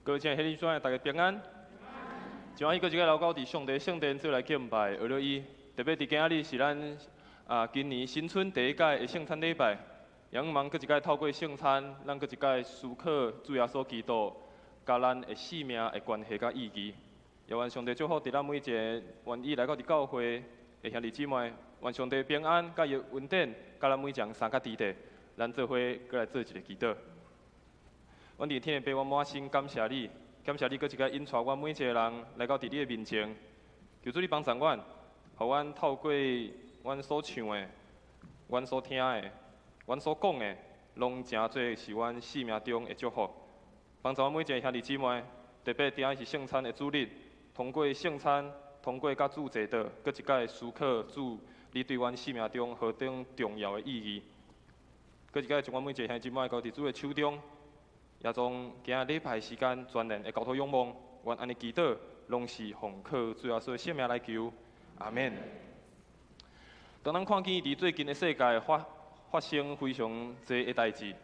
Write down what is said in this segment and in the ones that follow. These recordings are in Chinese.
各位亲爱的弟兄姊妹，大家平安。今晚伊搁一个劳到伫上帝圣殿做来敬拜，学了伊。特别伫今仔日是咱今年新春第一届的圣餐礼拜，仰望搁一届透过圣餐，咱搁一届思考主耶稣基督甲咱的生命的关系甲意义。也愿上帝祝福伫咱每一个愿意来到伫教会的兄弟姊妹，愿上帝平安甲伊恩典，甲咱每一人三甲地地，咱做伙搁来做一个祈祷。阮伫天的父，我满心感谢你，感谢你搁一个引带阮每一个人来到伫你的面前，求主你帮助阮，互阮透过阮所唱的、阮所听的、阮所讲的，拢诚侪是阮生命中的祝福。帮助阮每一个兄弟姊妹，特别伫是圣餐的主日，通过圣餐，通过甲主坐倒，搁一摆思考主你对阮生命中何等重要的意义。搁一摆将阮每一个兄弟姊妹交伫主的手中。也从今日礼拜时间全然的交托仰望，愿安尼祈祷，拢是奉靠主耶稣的圣名来求，阿免。当咱看见伫最近的世界发生非常多的代志，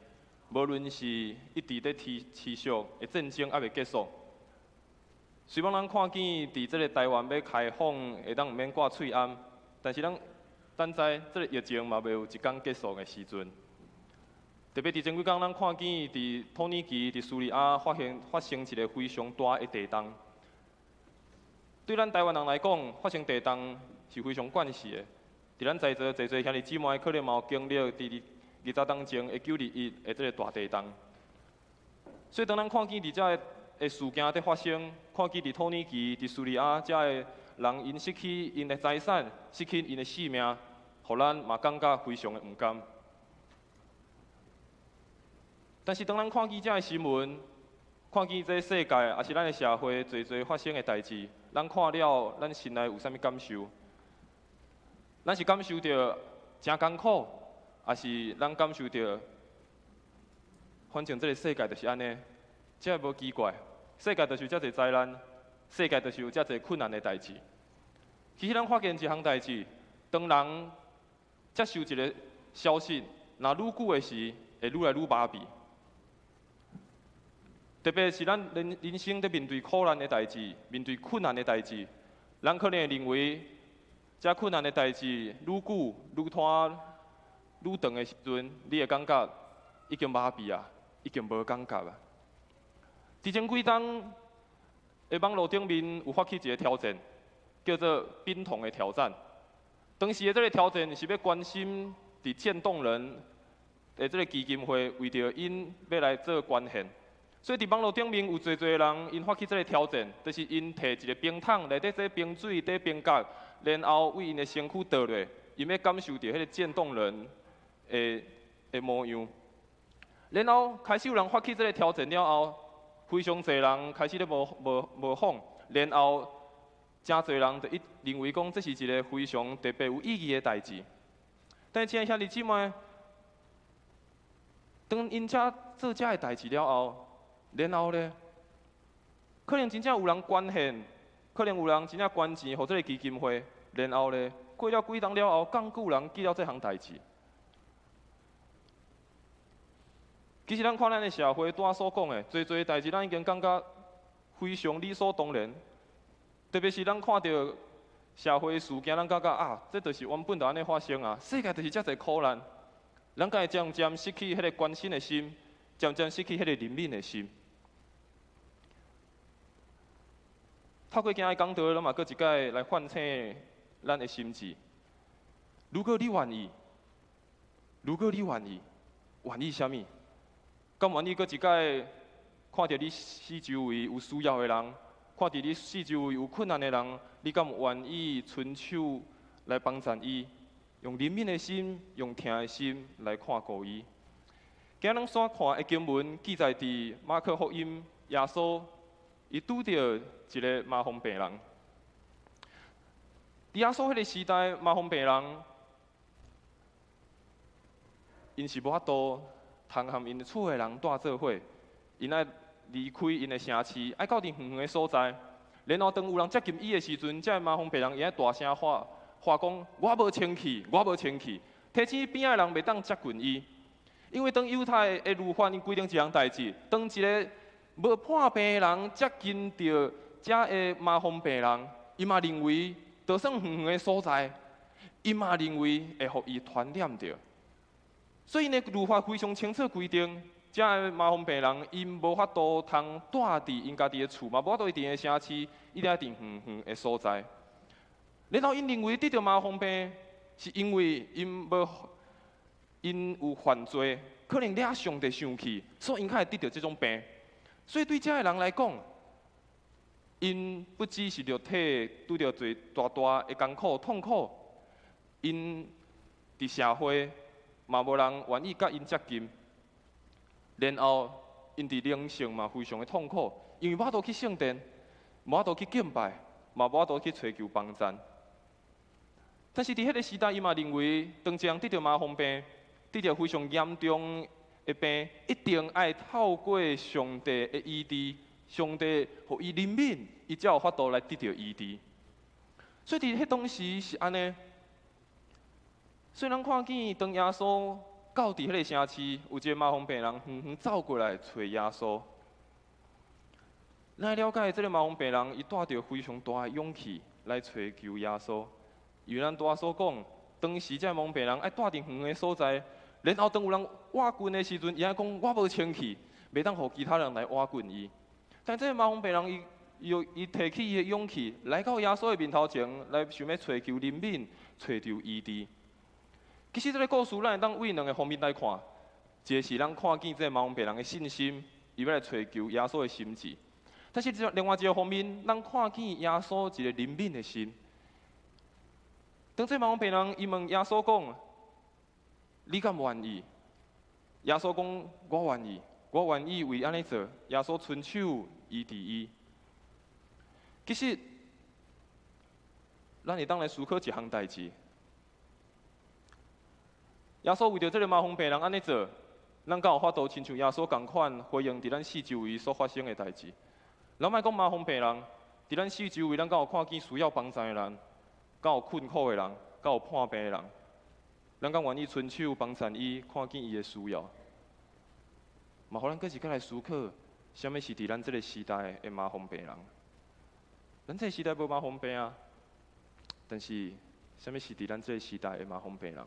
无论是一直在持续的战争还未结束，虽然咱看见伫这个台湾要开放，会当毋免挂喙罨，但是咱知这个疫情嘛未有一天结束的时阵。特别伫前几天，咱看见伫土耳其、伫叙利亚发生一个非常大的地动。对咱台湾人来讲，发生地动是非常惯势的。伫咱在座侪兄弟姊妹，可能嘛有经历伫20当前的921的这个大地动。所以当咱看见伫遮的事件在发生，看见伫土耳其、伫叙利亚遮的人因失去因的财产，失去因的性命，互咱嘛感觉非常的毋甘。但是，当咱看见这个新闻，看见这个世界，也是咱的社会，侪发生的代志，咱看了，咱心内有啥物感受？咱是感受到真艰苦，还是咱感受到，反正这个世界就是安尼，这无奇怪，世界就是有遮侪灾难，世界就是有遮侪困难的代志。其实，咱发现一项代志，当人接受一个消息，若愈久的时，会愈来愈麻痹。特别是咱人生在面对苦难的代志、面对困难的代志，咱可能会认为，这困难的代志愈久、愈拖、愈长的时阵，你会感觉已经麻痹啊，已经无感觉啊。之前几天，在网络顶面有发起一个挑战，叫做“冰桶的挑战”。当时的这个挑战是要关心伫渐冻人的这个基金会，为着因要来做捐献。所以伫网络顶面有侪人，因发起这个挑战，就是因摕一个冰桶内底这冰水在冰角，然后为因的身躯倒落，因要感受到迄个渐冻人的模样。然后开始有人发起这个挑战了后，非常侪人开始咧模仿，然后真侪人就认为讲这是一个非常特别有意义的代志。但是兄弟姊妹，当因遮做遮个代志了后，然后咧，可能真正有人捐献，可能有人真正捐钱互这个基金会，然后咧，过了几冬了后，更有人记了这项代志。其实咱看咱的社会，拄仔所讲的，侪代志，咱已经感觉非常理所当然。特别是咱看到社会事件，咱感觉啊，这就是原本就安尼发生啊，世界就是遮侪苦难，咱才会渐渐失去迄个关心的心，渐渐失去迄个怜悯的心。透过今日讲道，咱嘛搁一摆来唤醒咱的心智。如果你愿意，愿意啥物？敢愿意搁一摆看到你四周围有需要的人，看到你四周围有困难的人，你敢愿意伸手来帮助伊，用怜悯的心，用听的心来看顾伊？今日咱所看的经文记载伫马可福音，耶稣伊拄到一个麻风病人。伫耶稣迄个时代，麻风病人因是无法度通和因厝的人带做伙，因爱离开因的城市，爱到伫远远的所在。然后当有人接近伊的时阵，这麻风病人伊爱大声喊讲：“我无清气，我无清气。”提醒边仔人袂当接近伊，因为当犹太的律法因规定一项代志，当一个无破病的人接近到遮的麻风病人，伊嘛认为，就算远远的所在，伊嘛认为会互伊传染着。所以呢，律法非常清楚规定，遮的麻风病人，因无法度通住伫因家己的厝，嘛无法度一定的城市，一定远远的所在。然后因认为得到麻风病，是因为因有犯罪，可能惹上帝生气，所以因才会得到这种病。所以对遮的人来讲，因不只是肉体拄着最大大的艰苦痛苦，因伫社会嘛无人愿意甲因接近，然后因伫灵性嘛非常的痛苦，因为无法度去圣殿，无法度去敬拜，嘛无法度去寻求帮助。但是伫迄个时代，伊嘛认为，当一人得到麻风病，得到非常严重的病，一定爱透过上帝的医治。上帝互伊怜悯，伊才有法度来得到医治。所以伫迄当时是安尼。所以咱看见，当耶稣到伫迄个城市，有一个麻风病人远远走过来找耶稣。咱了解，这个麻风病人，伊带着非常大的勇气来找求耶稣。因为咱拄仔所讲，当时这麻风病人爱带伫远远的所在，然后当有人挖棍的时阵，伊爱讲我无清气，袂当互其他人来挖棍伊。但这个麻风病人，伊提起伊的勇气，来到耶稣的面头前，来想要寻求怜悯，寻求医治。其实这个故事，咱会当为两个方面来看，一个是咱看见这个麻风病人的信心，伊要来寻求耶稣的心志；但是另外一个方面，咱看见耶稣一个怜悯的心。当这个麻风病人伊问耶稣讲：“你敢愿意？”耶稣讲：“我愿意。”我愿意为安尼做，耶稣伸手医治伊。其实，咱会当来思考一项代志。耶稣为着这个麻风病人安尼做，咱敢有法度亲像耶稣同款回应伫咱四周围所发生的代志？咱莫讲麻风病人，伫咱四周围，咱敢有看见需要帮助的人，敢有困苦的人，敢有破病的人，咱敢愿意伸手帮助伊，看见伊的需要？嘛，互咱搁一摆来思考，什么是伫咱这个时代的麻风病人？咱这个时代无麻风病啊，但是什么是伫咱这个时代的麻风病人？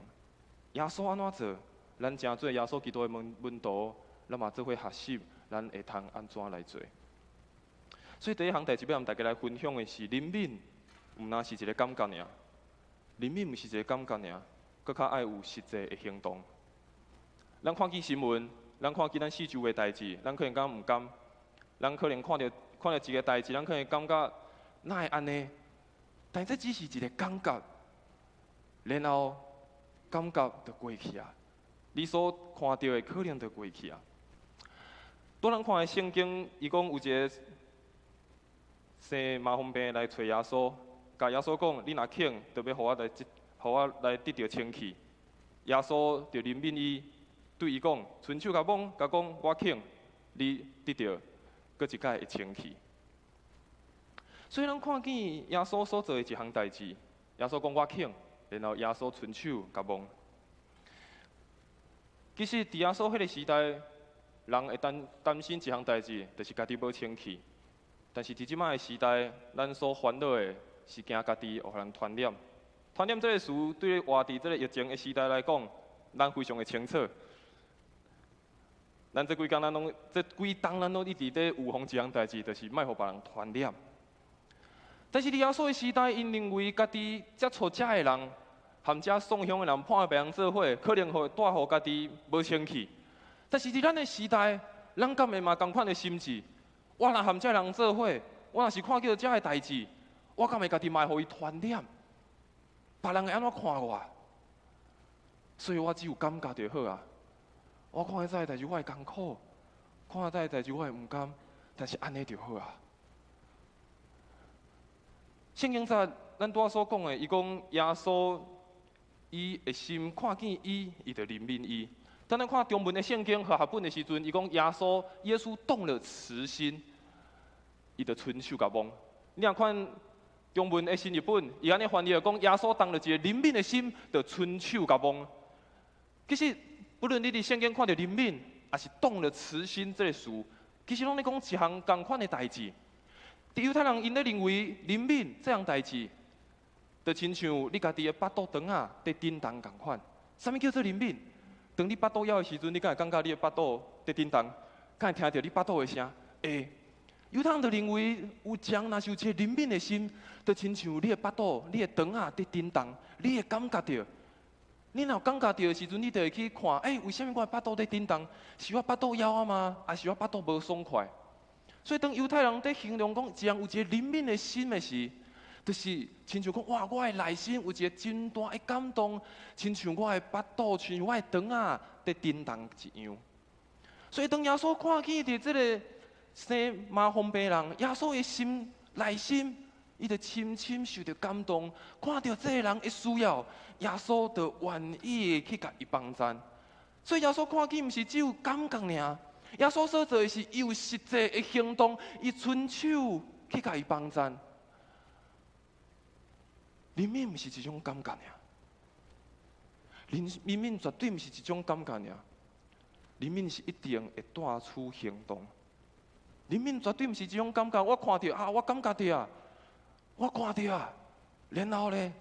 耶稣安怎做？咱正做耶稣基督的门徒，咱嘛做伙学习，咱会通安怎来做？所以第一项代志要和大家来分享的是怜悯，毋单是一个感觉尔，怜悯毋是一个感觉尔，搁较爱有实际的行动。咱看见新闻。咱看见咱四周的代志，咱可能敢毋甘，咱可能看到一个代志，咱可能感觉哪会安尼？但这只是一个感觉，然后感觉就过去啊。你所看到的可能就过去啊。当咱看的圣经，伊讲有一个生麻风病来找耶稣，甲耶稣讲：你若肯，就要互我来得到清气。耶稣就怜悯伊。对伊讲，伸手甲摸，甲讲我肯，你得到，搁一摆会清气。所以咱看见耶稣所做的一项代志，耶稣讲我肯，然后耶稣伸手甲摸。其实伫耶稣迄个时代，人会担心一项代志，就是家己无清气。但是伫即摆的时代，咱所烦恼的是惊家己互人传染。传染这个词，对活伫这个疫情的时代来讲，咱非常的清楚。咱这几工咱拢一直在预防一项代志，就是莫互别人传染。但是伫耶稣的时代，因认为家己接触遮的人，含遮送香的人、破病人做伙，可能会带互家己无清气。但是伫咱的时代，咱敢会嘛同款的心志？我若含遮人做伙，我若是看到遮的代志，我敢会家己嘛互伊传染？别人会安怎看我？所以我只有感觉就好啊。我看到这个代志，我会艰苦；看到这个代志，我会毋甘。但是安尼就好啊。圣经在咱拄仔所讲的，伊讲耶稣伊的心看见伊，伊就怜悯伊。当咱看中文的圣经和合本的时阵，伊讲耶稣动了慈心，伊就伸手甲摸。你若看中文的新译本，伊安尼翻译就讲耶稣动了一个怜悯的心，就伸手甲摸。其实不论你伫圣经看到怜悯，还是动了慈心这个词，其实拢咧讲一项共款的代志。伫犹太人因咧认为怜悯这样代志，就亲像你家己的巴肚肠啊在叮当共款。啥物叫做怜悯？当你巴肚枵的时阵，你敢会感觉你的巴肚在叮当？敢会听到你巴肚的声？会。犹太人就认为有将若是有一个怜悯的心，就亲像你的巴肚、你的肠啊在叮当，你会感觉到。你若感觉到的时阵，你就会去看，为什么我的巴肚在叮当？是我巴肚枵啊吗？还是我巴肚无爽快？所以当犹太人在形容讲，这样有一个怜悯的心的时，就是亲像讲，哇，我的内心有一个真大的感动，亲像我的巴肚、亲像我的肠啊在叮当一样。所以当耶稣看见伫这个生麻风病人，耶稣的心内心，伊就深深受到感动，看到这个人的需要，耶稣就愿意去甲伊帮赞。所以耶稣看见，毋是只有感觉尔，耶稣所做的是有实际的行动，伊伸手去甲伊帮赞。怜悯毋是一种感觉尔，怜悯绝对毋是一种感觉尔，怜悯是一定会带出行动。怜悯绝对毋是一种感觉，我看到啊，我感觉到啊，我看到啊，然后咧，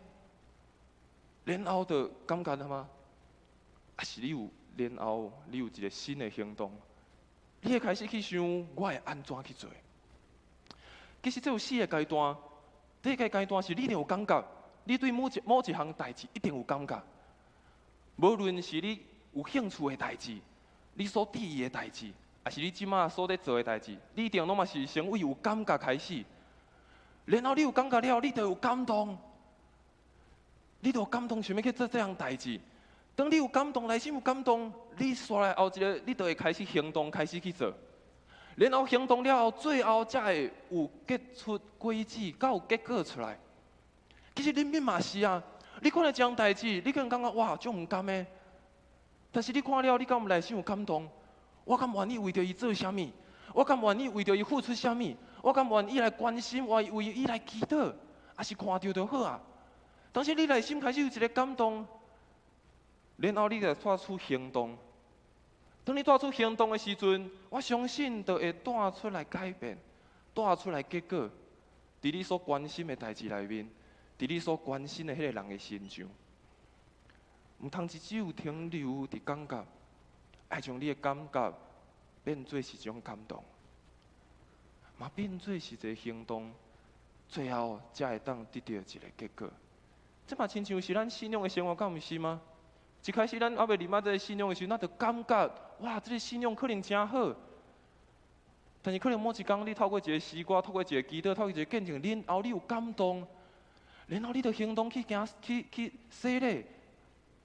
然后就感觉了吗？还是你有然后你有一个新的行动，你会开始去想我会安怎去做？其实这有4个阶段，第一个阶段是你一定有感觉，你对某一项代志一定有感觉，无论是你有兴趣的代志，你所伫意的代志，还是你即马所在做的代志，你一定拢嘛是先为有感觉开始，然后你有感觉了，你就有感动，你就有感动想要去做这项代志。当你有感动，内心有感动，你刷来后一个，你就会开始行动，开始去做。然后行动了后，最后才会有结出果子，才有结果出来。其实怜悯嘛是啊，你看到这项代志，你可能感觉哇，足唔甘的。但是你看了，你敢有内心有感动？我敢愿意为着伊做啥物？我敢愿意为着伊付出啥物？我敢愿意来关心，为伊来祈祷，还是看到就好啊？但是你内心开始有一个感动，然后你就带出行动。当你带出行动的时阵，我相信就会带出来改变，带出来结果，伫你所关心的代志内面，伫你所关心的迄个人的身上，唔通只有停留伫感觉，爱将你的感觉变做是一种感动，嘛变做是一个行动，最后才会当得到一个结果。这嘛亲像是咱信仰的生活，敢毋是吗？一开始咱还未入捌这个信仰的时候，咱就感觉哇，这个信仰可能真好。但是可能某一天，你透过一个诗歌，透过一个祈祷，透过一个见证，然后你有感动，然后你就行动去洗礼，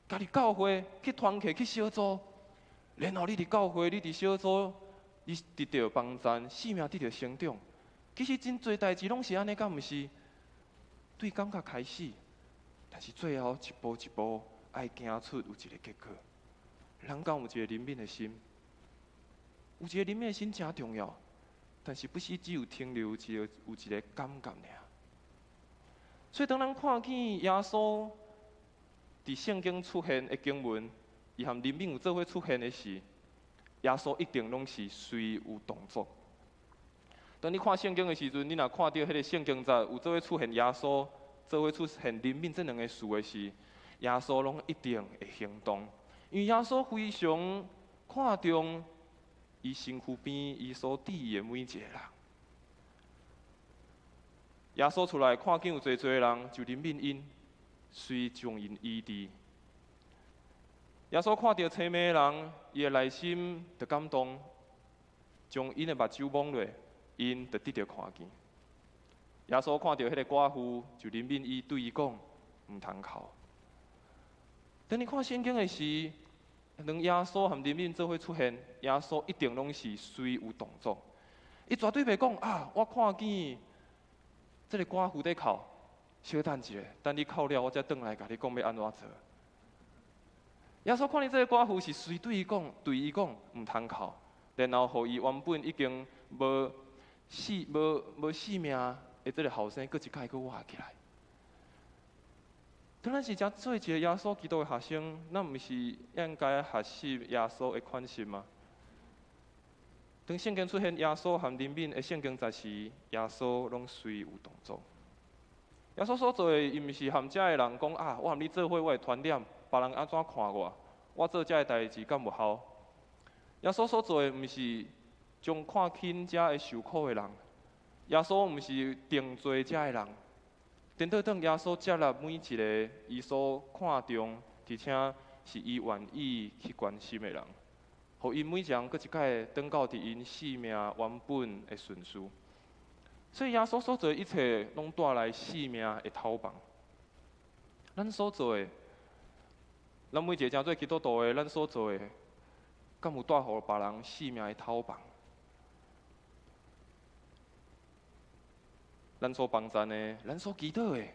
家己教会去团契去小组，然后你伫教会，你伫小组，你得到帮赞，生命得到成长。其实真侪代志拢是安尼，敢毋是？对感觉开始，但是最后一步一步。爱行出有一个结果，人讲有一个怜悯的心，有一个怜悯的心真重要。但是不是只有停留有一个感觉尔。所以当咱看见耶稣伫圣经出现的经文，伊含怜悯有做伙出现的时，耶稣一定拢是随有动作。当你看圣经的时阵，你若看到迄个圣经节有做伙出现耶稣，做伙出现怜悯这两个事的时，耶稣拢一定会行动，因为耶稣非常看重伊身躯边伊所伫的每一个人。耶稣出来看见有侪人，就怜悯因，遂将因医治。耶稣看到青眉的人，伊的内心就感动，将因的目睭蒙落，因就得到看见。耶稣看到迄个寡妇，就怜悯伊，对伊讲：唔通哭。当你看圣经的时，当耶稣和怜悯做伙出现，耶稣一定拢是随有动作。伊绝对袂讲啊，我看见这个寡妇在哭，小等一下，等你哭了，我才转来甲你讲要安怎做。耶稣看见这个寡妇是随对伊讲，唔通哭，然后互伊原本已经无死命的这个后生，搁一摆搁活起来。当咱是只做一个耶稣基督的学生，咱毋是应该学习耶稣的款式吗？当圣经出现耶稣和人民的圣经在时，耶稣拢随有动作。耶稣所做的，伊毋是和遮的人讲啊，我和你做伙，我会传染，别人安怎看我？我做遮的代志敢有效？耶稣所做的，毋是将看轻遮的受苦的人，耶稣毋是定罪遮的人，颠倒等耶稣接纳每一个伊所看重，而且是伊愿意去关心的人，互因每一人搁一摆转到伫因生命原本的顺序。所以耶稣所做的一切，拢带来生命的头棒。咱所做的，咱每一个真做基督徒的，咱所做的，敢有带互别人生命的头棒？咱所帮赞的，咱所祈祷的，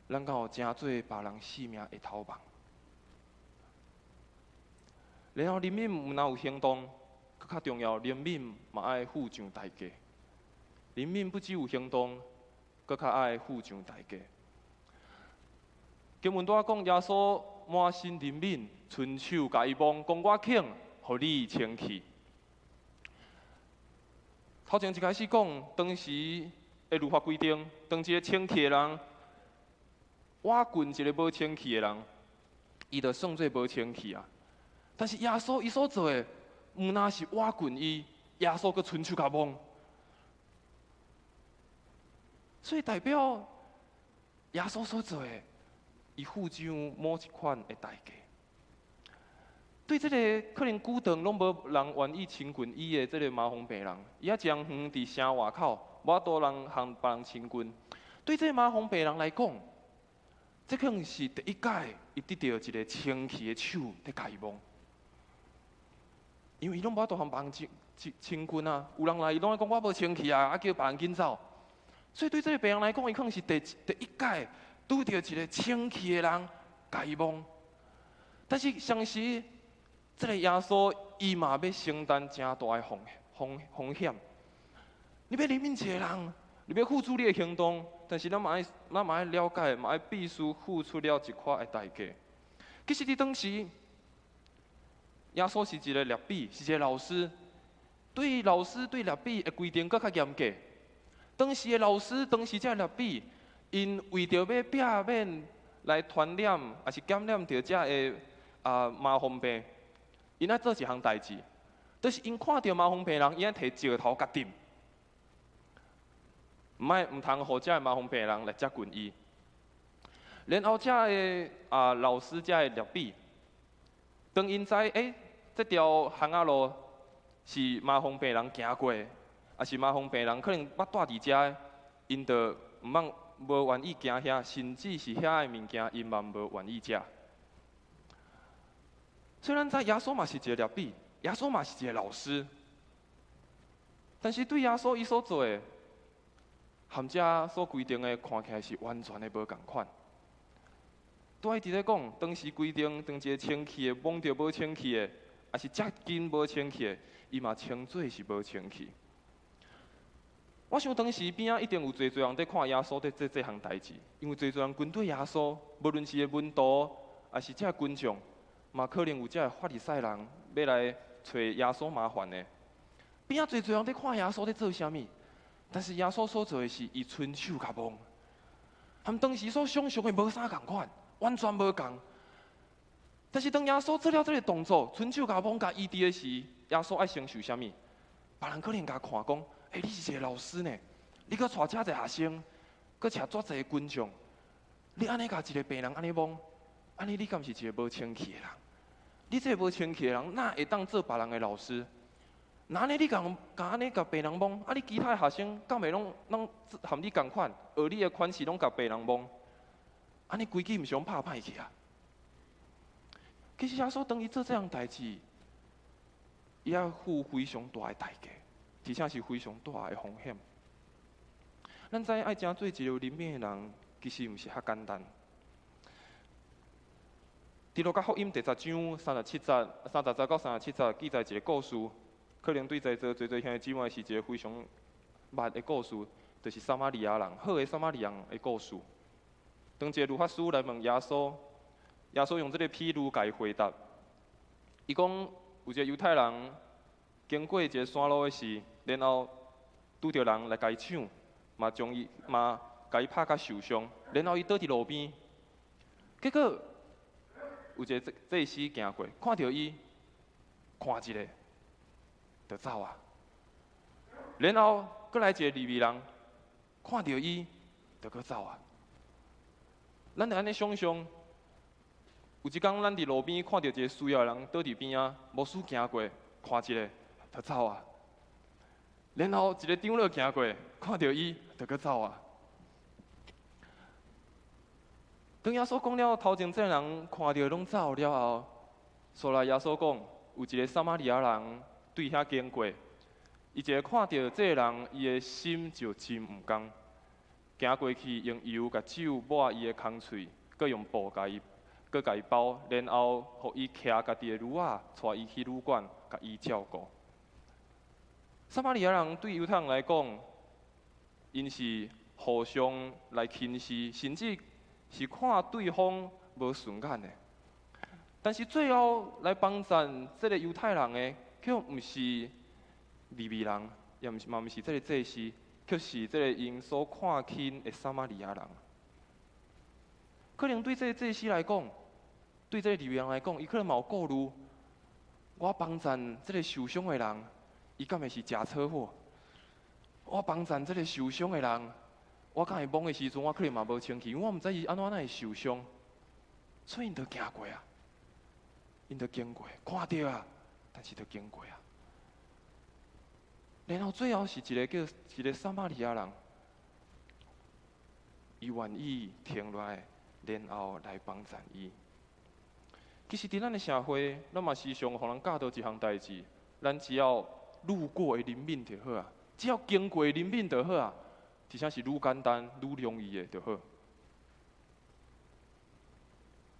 咱敢有真做别人生命的头棒？然后人民毋但有行动，更较重要，人民嘛爱付上代价。人民不只有行动，更较爱付上代价。经文中讲，耶稣满身人民，伸手甲伊摸，讲我肯，互你清气。头前一开始讲，当时的律法规定，当一个清气的人，瓦棍一个无清气的人，伊就算做无清气啊。但是耶稣伊所做的，毋那是瓦棍伊，耶稣佮伸手甲摸。所以代表耶稣所做的，伊付上某一款的代价。对这个可能久长拢无人愿意亲近伊的这个麻风病人，伊啊将远伫城外口，无多人和别人亲近。对这个麻风病人来讲，这可能是第一届伊得到一个清气的手在甲伊摸，因为伊拢无多和别人亲近啊。有人来，伊拢爱讲我无清气啊，叫别人紧走。所以对这个病人来讲，伊可能是第一届拄到一个清气的人甲伊摸。但是相时，这个耶稣伊嘛要承担真大的风险。你要怜悯一个人，你要付出你的行动，但是咱嘛爱了解，嘛爱必须付出了一块的代价。其实伫当时，耶稣是一个律比，是一个老师。对老师对律比的规定更较严格。当时的老师，当时这律比，因为着要避免来传染，还是感染着这个麻风病，因爱做一项代志，就是因看到麻风病人，因爱摕石头甲钉，毋通互这个麻风病人来接近伊。然后这个老师这个律比，当因知这条巷仔路是麻风病人行过。也是麻风病人可能捌住伫遮，因就无愿意行遐，甚至是遐的物件，因嘛无愿意食。虽然知耶稣嘛是一个律比，耶稣嘛是一个老师，但是对耶稣伊所做的，和遮所规定的看起来是完全的无共款。拄爱伫咧讲，当时规定，当一个清气的摸着无清气的，也是接近无清气的，伊嘛称做是无清气。我想当时边仔一定有侪人在看耶稣在做这项代志，因为侪人跟对耶稣，无论是个门徒，还是这群众，嘛可能有这法利赛人要来找耶稣麻烦的。边仔侪人在看耶稣在做啥物，但是耶稣所做的是伊伸手甲摸，和当时所想象的无啥共款，完全无共。但是当耶稣做了这个动作，伸手甲摸甲医治的时，耶稣爱承受啥物？别人可能甲看讲。你是一个老师呢，你搁带遮侪学生，搁带遮侪群众，你安尼甲一个病人安尼摸，安尼你敢是一个无清气的人？你这个无清气的人，哪会当做别人的老师？那安尼你安尼甲病人摸，你其他的学生敢袂拢和你共款，学你的款式拢甲病人摸，安尼规矩毋是拢拍歹去啊？其实耶稣当伊做这样代志，伊要付非常大的代价。而且是非常大的风险。咱知爱真做一个怜悯的人，其实毋是遐简单。伫路加福音第10章37节到37节记载一个故事，可能对在座兄弟姊妹是一个非常捌的故事，就是撒玛利亚人，好的撒玛利亚人的故事。当一个律法师来问耶稣，耶稣用这个譬喻甲伊回答，伊讲有一个犹太人。经过一个山路的时，然后拄着人来甲伊抢，甲伊拍甲受伤，然后伊倒伫路边。结果有一个祭司行过，看到伊，看一下，就走啊。然后搁来一个利未人，看到伊，就搁走啊。咱就安尼想象，有一天咱伫路边看到一个需要的人倒伫边啊，无事行过，看一下，就走啊。然后一个长老行过，看到伊，就搁走啊。当耶稣讲了头前这个人看到拢走了后，所来耶稣讲，有一个撒玛利亚人对遐经过，伊一个看到这个人，伊的心就真毋甘，行过去用油甲酒抹伊的空喙，佮用布甲伊包，然后互伊徛家己的褥仔，带伊去旅馆，甲伊照顾。撒玛利亚人对犹太人来讲，因是互相来轻视，甚至是看对方无顺眼的。但是最后来帮衬这个犹太人的，却毋是利未人，也毋是这个祭司，却是这个因所看轻的撒玛利亚人。可能对这个祭司来讲，对这个利未人来讲，伊可能嘛有顾虑，我帮衬这个受伤的人，伊敢会是食车祸？我帮衬这个受伤的人，我敢会懵的时阵，我可能嘛无清气，我毋知伊安怎会受伤，所以因就行过啊，因就经过，看到啊，但是就经过啊。然后最后是一个撒玛利亚人，伊愿意停落来，然后来帮衬伊。其实伫咱的社会，咱嘛时常互人教导一项代志，咱只要路过的人民就好啊，只要经过的人民就好啊，而且是愈简单愈容易的就好。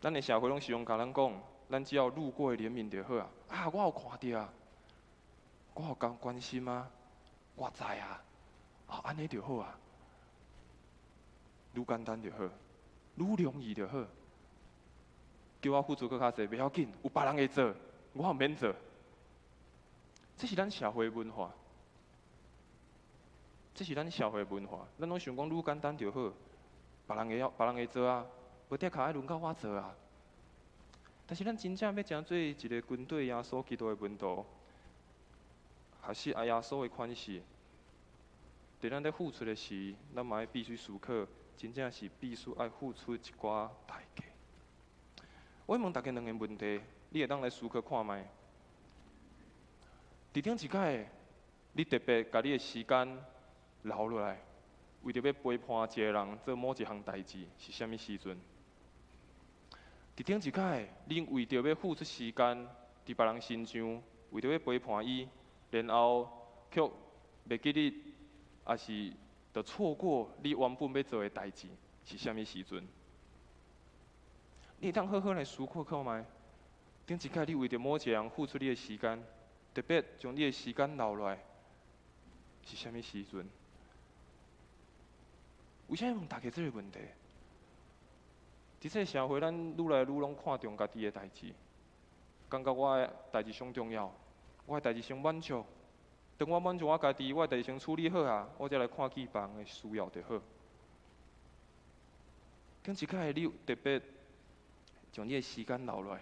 咱的社会拢时常甲咱讲，咱只要路过的人民就好啊。啊，我有看到啊，我有关心啊，我知啊，啊安尼就好啊，愈简单就好，愈容易就好。叫我付出更较济，袂要紧，有别人会做，我毋免做。这是咱社会文化，这是咱社会文化。咱拢想讲愈简单就好，别人会做啊，无得靠爱轮到我做啊。但是咱真正要真做一个军队耶稣基督的门徒，还是爱耶稣的款式。伫咱咧付出的时，咱嘛要必须思考，真正是必须爱付出一寡代价。我问大家两个问题，你会当来思考看卖。伫顶一摆，你特别把你的时间留落来，为着要陪伴一个人做某一项代志，是啥物时阵？伫顶一摆，你为着要付出时间伫别人身上，为着要陪伴伊，然后却袂记你，也是就错过你原本要做的代志，是啥物时阵？你会当好好来思考看卖。顶一摆，你为着某一个人付出你的时间，特别将你的时间留落来，是啥物时阵？为啥要问大家这个问题？伫这个社会，咱愈来愈拢看重家己的代志，感觉我的代志上重要，我的代志先满足。等我满足我家己，我的代志先处理好啊，我再来看别人的需要就好。顶一摆，你特别将你的时间留落来，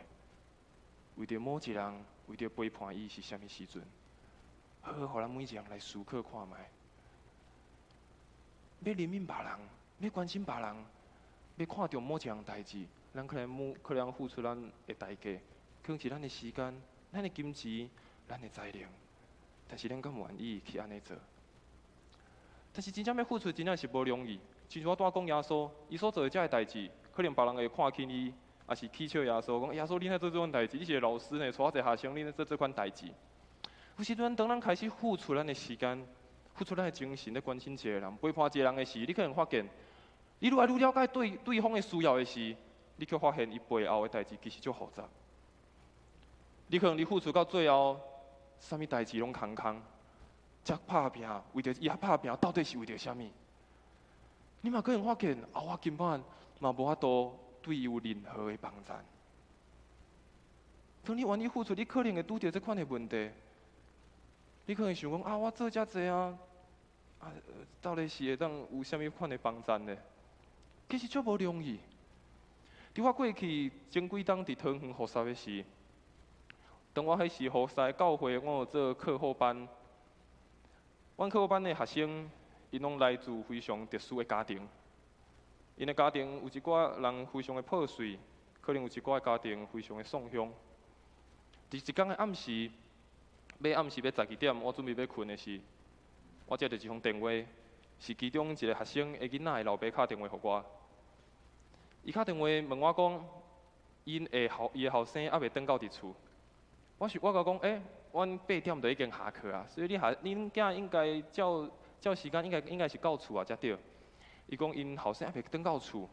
为着某一人，为着陪伴伊是啥物时阵？好好，互咱每一个人来思考看卖。要怜悯别人，要关心别人，要看重某一项代志，咱可能付出咱的代价，可能是咱的时间、咱的金钱、咱的才能，但是咱敢愿意去安尼做？但是真正要付出，真正是无容易。亲像我拄仔讲耶稣，伊所做的遮个代志，可能别人会看轻伊，也是取笑耶稣，讲耶稣你在做这款代志，你是个老师呢，带一个学生你在做这款代志。有时阵，当咱开始付出咱的时间，付出咱的精神，咧关心一个人、陪伴一个人的时，你可能发现，你愈来愈了解对方的需要的时，你却发现伊背后的代志其实足复杂。你可能你付出到最后，啥物代志拢空空，才拍拼，为着伊拍拼，到底是为着啥物？你嘛可能发现，我根本嘛无法度对伊有任何的帮助。当你愿意付出，你可能会拄着这款的问题。你可能想讲啊，我做遮济啊，到底是会当有啥物款的帮助呢？其实足无容易。伫我过去前几冬伫桃园服侍的时，当我迄时服侍教会，我有做课后班。阮课后班的学生，因拢来自非常特殊的家庭。因的家庭有一寡人非常的破碎，可能有一寡家庭非常的丧凶。伫一天的暗时，暗时要12点，我准备要困的时，我接到一封电话，是其中一个学生的囡仔的老爸打电话给我。伊打电话问我讲，伊的后生还未转到伫厝。我甲讲，阮8点就已经下课啊，所以恁囝应该照时间应该是到厝啊才对。伊讲因后生还未转到厝，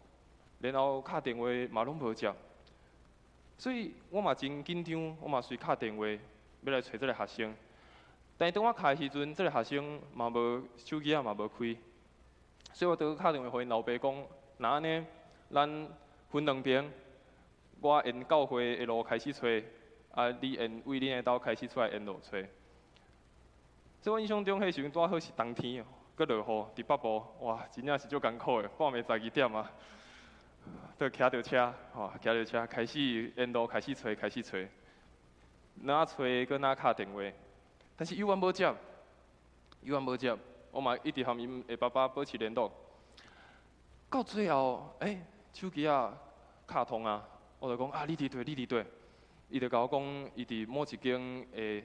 然后敲电话嘛拢无接，所以我嘛真紧张，我嘛随敲电话要来找这个学生。但是当我敲的时阵，这个学生嘛无手机嘛无开，所以我就敲电话给因老爸讲，那安尼，咱分两边，我沿教会的路开始找，你沿为恁的兜开始出来沿路找。所以我印象中，迄时阵拄好是冬天哦，搁落雨，伫北部，哇，真正是足艰苦的，半暝12点啊，就骑着车，骑着车开始沿路开始找，哪找搁哪敲电话，但是永远无接，我嘛一直和因的爸爸保持联络。到最后，手机卡通啊，我就讲你伫对，伊就甲我讲，伊伫某一间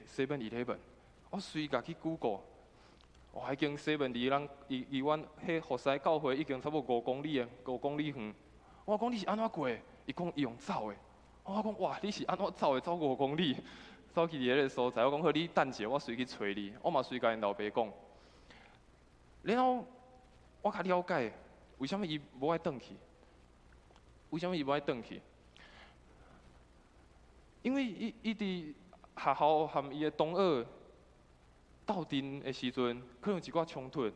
7-11，我随家去 Google， 哇，迄间7-11，离阮迄服侍教会已经差不多5公里远。我讲你是安怎过？伊讲伊用走的。我讲哇，你是安怎走的？走5公里，走去迄个所在。我讲好，你等者，我随去找你。我嘛随甲因老爸讲。然后我较了解，为什么伊无爱转去？因为伊伫学校和伊的同学斗阵的时阵，可能有一寡冲突，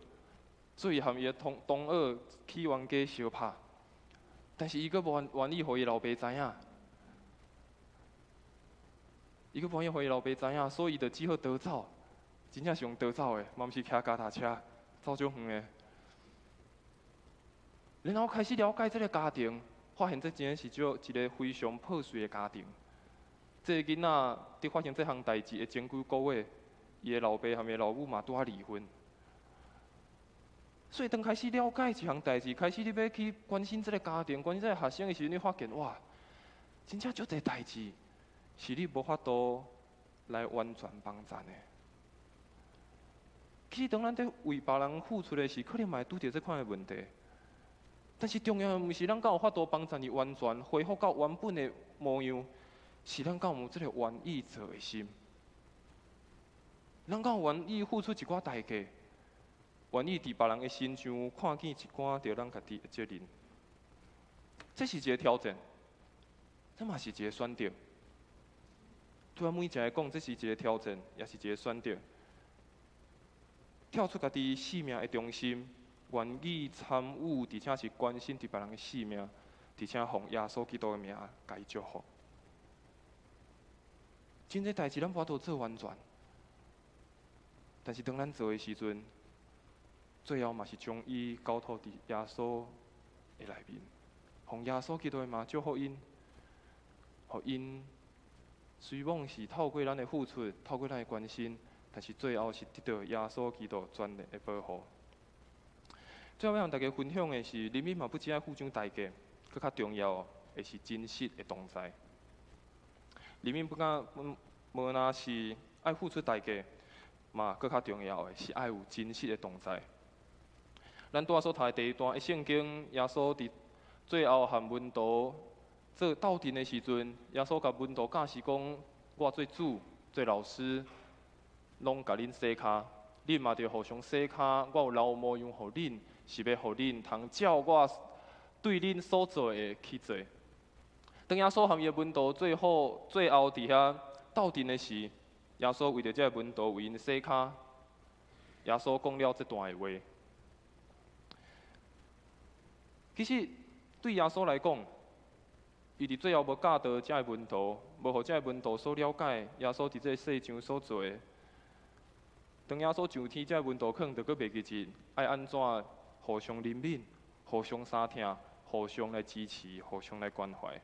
所以和伊的同学起冤家相拍。但是伊阁无愿意互伊老爸知影，所以伊就只好逃走，真正是用逃走的，嘛毋是骑脚踏车走足远的。然后开始了解这个家庭，发现这真的是一个非常破碎的家庭。这个囡仔伫发生这项代志的前几个月，伊的老爸和伊的老母嘛拄啊离婚。所以当开始了解一项代志，开始你要去关心这个家庭、关心这个学生的时候，你发现哇，真正足侪代志是你无法度来完全帮助的。其实当咱在为别人付出的时，可能嘛会拄着这款的问题。但是重要的毋是咱敢有法度帮助你完全恢复到原本的模样，是咱敢有这个愿意做的心。咱敢有愿意付出一寡代价，愿意伫别人的身上看见一寡着咱家己的责任。这是一个挑战，这嘛是一个选择。对我每一个讲，这是一个挑战，也是一个选择。跳出家己生命的中心。愿意参与，而且是关心伫别人的性命，而且奉耶稣基督的名加以祝福。真侪代志咱无法度做完全，但是当咱做的时阵，最后嘛是将伊交托伫耶稣的内面，奉耶稣基督的名祝福因，互因虽望是透过咱的付出，透过咱的关心，但是最后是得到耶稣基督全力的保护。最后要向大家分享的是，人民嘛不只爱付出代价，更较重要的是真实的同在。人民无那是爱付出代价，嘛更较重要的是爱有真实的同在。咱拄仔所读的第一段圣经，耶稣伫最后和门徒做斗阵的时阵，耶稣甲门徒教示讲：我做主、做老师，拢甲恁洗骹，恁嘛着互相洗骹。我有留模样互恁。是要互恁通照我对恁所做的去做。当耶稣和伊的门徒最后伫遐斗阵的时，耶稣为着这个门徒为因洗骹，耶稣讲了这段的话。其实对耶稣来讲，伊伫最后无教导这个门徒，无互这个门徒所了解耶稣伫这世上所做的，当耶稣上天，这温度可能就搁袂记一，爱安怎互相怜悯、互相相听、互相来支持、互相来关怀。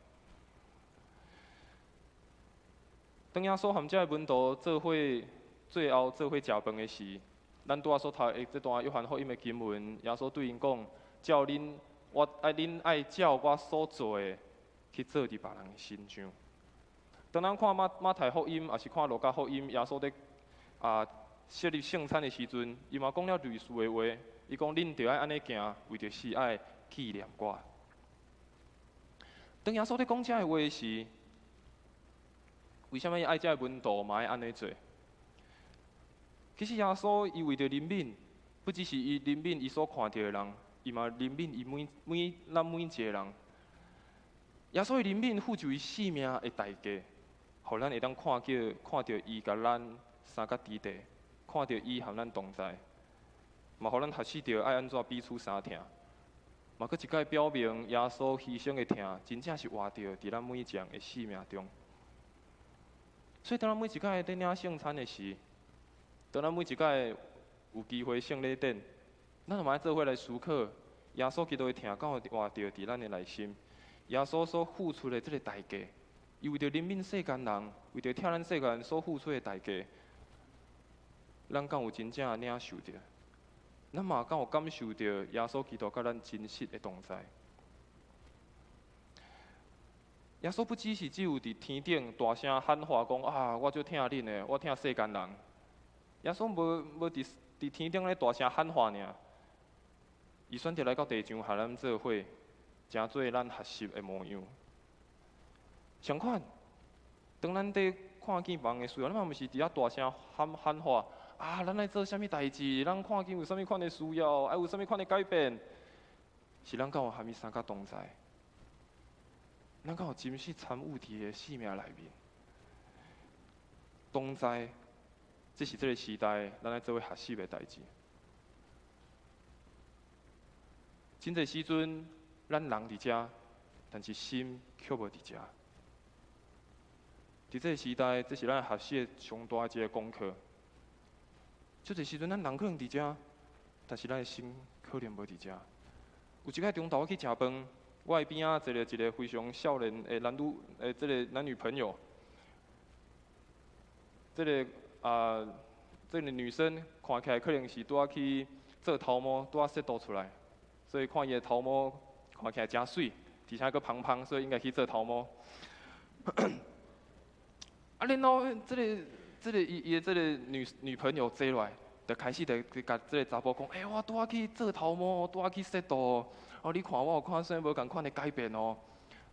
当耶稣含这温度做伙，最后做伙食饭的时，咱拄仔所读的这段约翰福音的经文，耶稣对因讲：照恁爱照我所做的去做伫别人的身上。当咱看马太福音，也是看路加福音，耶稣伫设立圣餐的时阵，伊嘛讲了类似的话。伊讲：恁着爱安尼行，为着是爱纪念我。当耶稣咧讲这个话时，为什么伊爱这个温度嘛爱安尼做？其实耶稣伊为着怜悯，不只是伊怜悯伊所看到的人，伊嘛怜悯伊咱每一个人。耶稣的怜悯付出伊性命的代价，互咱会当看到伊甲咱三角地地，看到伊和咱同在，嘛互咱学习着爱安怎彼此相听。嘛，佫一摆表明耶稣牺牲的疼，真正是活着伫咱每一个人的生命中。所以，当咱每一摆在领圣餐的时，当咱每一摆有机会圣礼典，咱就嘛爱做伙来思考，耶稣基督的疼敢有活着伫咱的内心。耶稣所付出的这个代价，伊为着怜悯世间人，为着替咱世间人所付出的代价，咱敢有真正领受着？咱嘛敢有感受到耶稣基督甲咱真实的同在？耶稣不只是只有伫天顶大声喊话讲啊，我就疼恁的，我疼世间人。耶稣无伫天顶咧大声喊话尔，伊选择来到地上，和咱做伙，诚做咱学习的模样。相款，当咱伫看见别人的需要，咱嘛毋是伫遐大声喊话啊，咱来做啥物代志？咱看见有啥物款的需要，爱有啥物款的改变，是咱敢有含伊三角同在？咱敢有真实参与伫个生命内面？同在，这是这个时代咱来做伙学习的代志。真侪时阵，咱人伫遮，但是心却无伫遮。伫这个时代，这是咱学习的上大一个功课。即个时阵，咱人可能伫遮，但是咱的心可能无伫遮。有一摆中昼我去食饭。我的边仔坐了一个非常少年的这个男女朋友。这个女生看起来可能是拄仔去做头毛，拄仔 set 出来，所以看伊的头毛看起来真水，而且佫胖胖，所以应该去做头毛。然后这个伊的这个女朋友坐落来，就开始就甲这个查甫讲，我拄仔去做头毛，拄仔去 set 哦，你看我有看啥无共款的改变哦。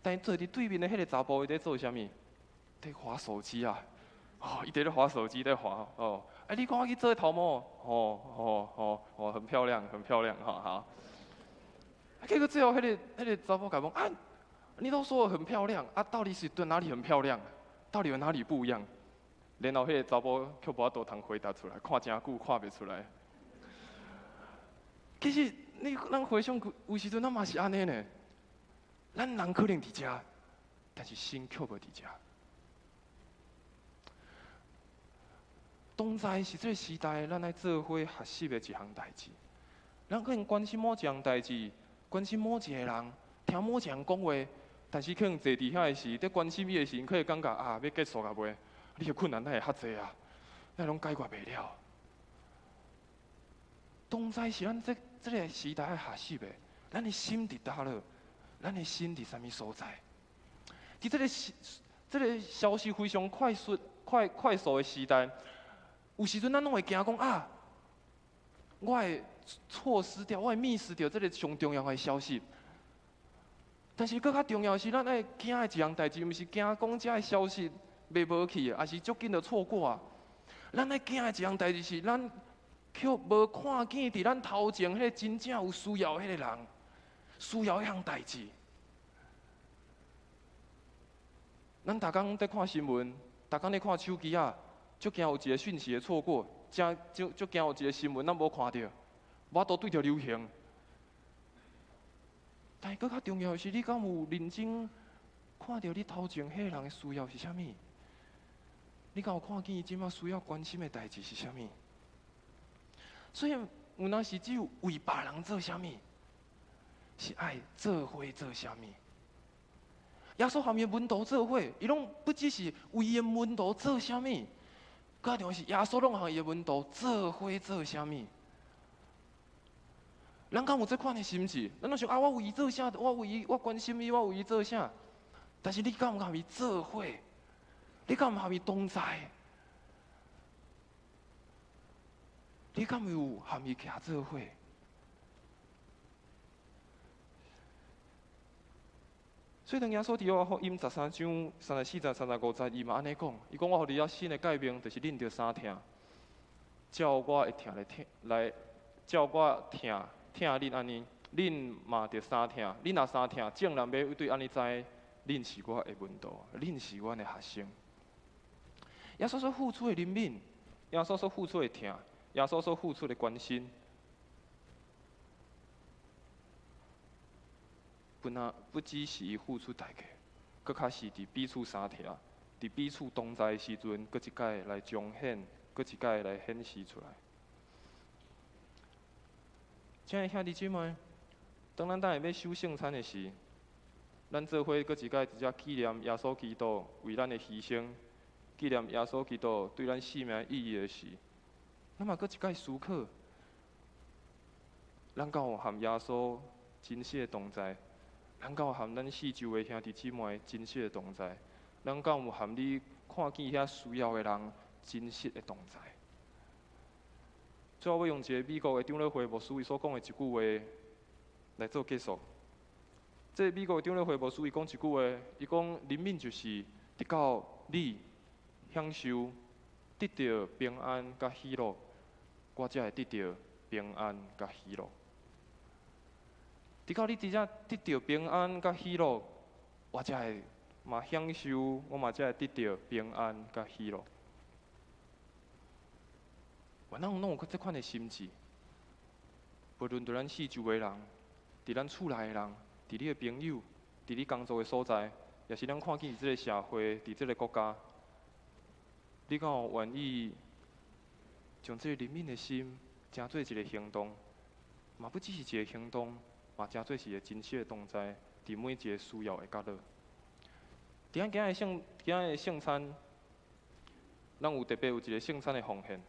但坐伫对面的迄个查甫，伊在做啥物？在滑手机啊！伊在咧滑手机，在滑哦。你看我去做头毛，很漂亮，很漂亮，好。结果最后迄个查甫甲讲，你都说我很漂亮，到底是对哪里很漂亮？到底有哪里不一样？然后迄个查甫却无法度通回答出来，看真久看袂出来。其实咱回想有时阵咱嘛是安尼呢，咱人可能伫遮，但是心却无伫遮。同在是这个时代咱来做伙学习的一项代志。咱可能关心某一项代志，关心某一个人，听某一个人讲话，但是可能坐伫遐的时，在关心伊的时，可以感觉要结束啊袂？你的困难会较济啊，咱拢解决袂了。同在是咱这个时代的学习的，咱的心伫倒落，咱的心伫啥物所在？伫这个消息非常快速的时代，有时阵咱拢会惊讲我会错失掉，我会miss掉这个上重要的消息。但是，更较重要的是，咱爱惊的一项代志，毋是惊讲这个消息袂无去，也是足紧就错过啊。咱爱惊的一项代志是，咱却无看见伫咱头前迄个真正有需要的迄个人，需要迄项代志。咱逐工在看新闻，逐工在看手机足惊有一个讯息会错过，足惊有一个新闻咱无看到，我都对着流行。但是，更较重要的是，你敢有认真看到你头前迄个人的需要是啥物？你敢有看见伊即马需要关心的代志是啥物？所以有当时只有为别人做啥物，是爱做伙做啥物。耶稣含伊门徒做伙，伊拢不只是为伊门徒做啥物，更重要是耶稣拢含伊门徒做伙做啥物。咱敢有这款的心志？咱拢想啊，我为伊做啥？我为伊，我关心伊，我为伊做啥？但是你敢有含伊做伙？你敢有含伊同在？你敢有含伊徛做伙？所以当耶稣伫我福音13章34节、35节，伊嘛安尼讲，伊讲我互你了新的诫命，就是恁着相听，照我会听来照我听恁安尼，恁嘛着相听，恁若相听，正人要对安尼知，恁是我的门徒，恁是阮的学生。耶稣所付出的怜悯，耶稣所付出的听，耶稣所付出的关心。不只是伊付出代价，搁较是伫彼此相听，伫彼此同在的时阵，搁一摆来彰显，搁一摆来显示出来。亲爱的兄弟姐妹，当咱等下要守圣餐的时，咱做伙搁一摆直接纪念耶稣基督为咱的牺牲，纪念耶稣基督对咱生命意义的时，咱嘛搁一摆思考，咱敢有含耶稣真实的同在？咱敢有含咱四周的兄弟姊妹真实的同在？咱敢有含你看见遐需要的人真实的同在？最后，我用一个美国的长老会牧师伊所讲的一句话来做结束。这美国的长老会牧师伊讲一句话，伊讲怜悯就是得到你享受得到平安甲喜乐，我才会得到平安甲喜乐。直到你真正得到平安甲喜乐，我才会嘛享受，我嘛才会得到平安甲喜乐。咱拢有这款的心志，无论对咱四周的人，伫咱厝内的人，伫你的朋友，伫你工作的所在，也是咱看见伫这个社会，伫这个国家，你敢有愿意将这个怜悯的心，成做一个行动？嘛不只是一个行动。嘛，真做是个真实的同在，伫每一个需要的角落。今仔的圣餐，咱有特别有一个圣餐的奉献，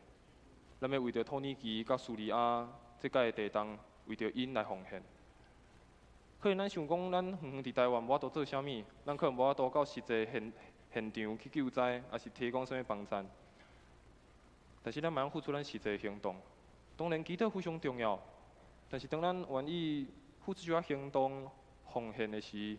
咱要为着托尼基甲苏利亚这届的地动，为着因来奉献。可能咱想讲，咱远远伫台湾无法度做啥物，咱可能无法度到实际现场去救灾，也是提供啥物帮助。但是咱嘛要付出咱实际的行动。当然，祈祷非常重要，但是当咱愿意付出这行动奉献的时，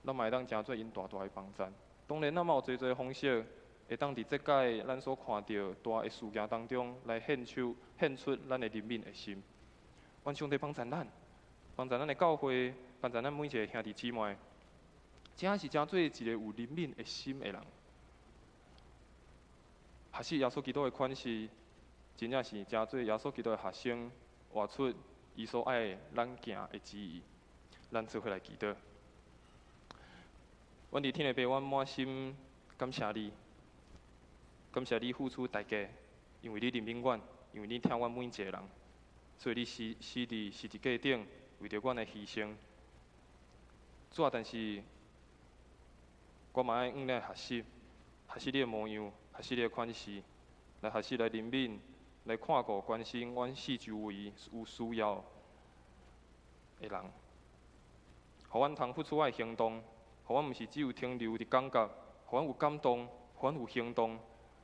咱嘛会当真做因大大的帮助。当然，咱嘛有侪侪方式，会当伫即届咱所看到大的事件当中来献出咱的怜悯的心。愿上帝帮助咱，帮助咱的教会，帮助咱每一个兄弟姊妹，真是真做一个有怜悯的心的人。学习耶稣基督的款式，真正是真做耶稣基督的学生，活出伊所爱的咱行的旨意。咱做伙来祈祷。阮伫天的爸，阮满心感谢你，感谢你付出代价，因为你怜悯阮，因为你疼阮每一个人，所以你死伫十字架顶，为着阮的牺牲。主啊，但是我嘛爱来学习你的模样，学习你的款式，来学习来怜悯，来看顾关心阮四周围有需要的人，互阮通付出爱行动，互阮毋是只有停留伫感觉，互阮有感动，互阮有行动，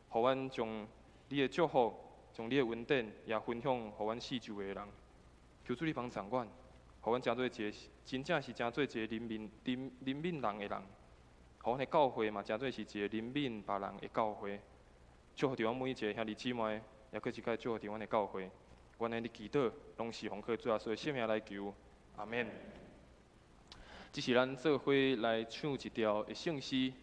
互阮将你的祝福、将你的恩典也分享互阮四周围的人。求主你帮助阮，互阮真做一个真正是真做一个怜悯人的人，互阮的教会嘛真做是一个怜悯别人的教会。祝福伫阮每一个兄弟姊妹，也搁一摆祝福伫阮的教会。阮的祈祷拢是奉靠主耶稣的圣名来求，阿免。这是咱做伙来唱一条的圣诗，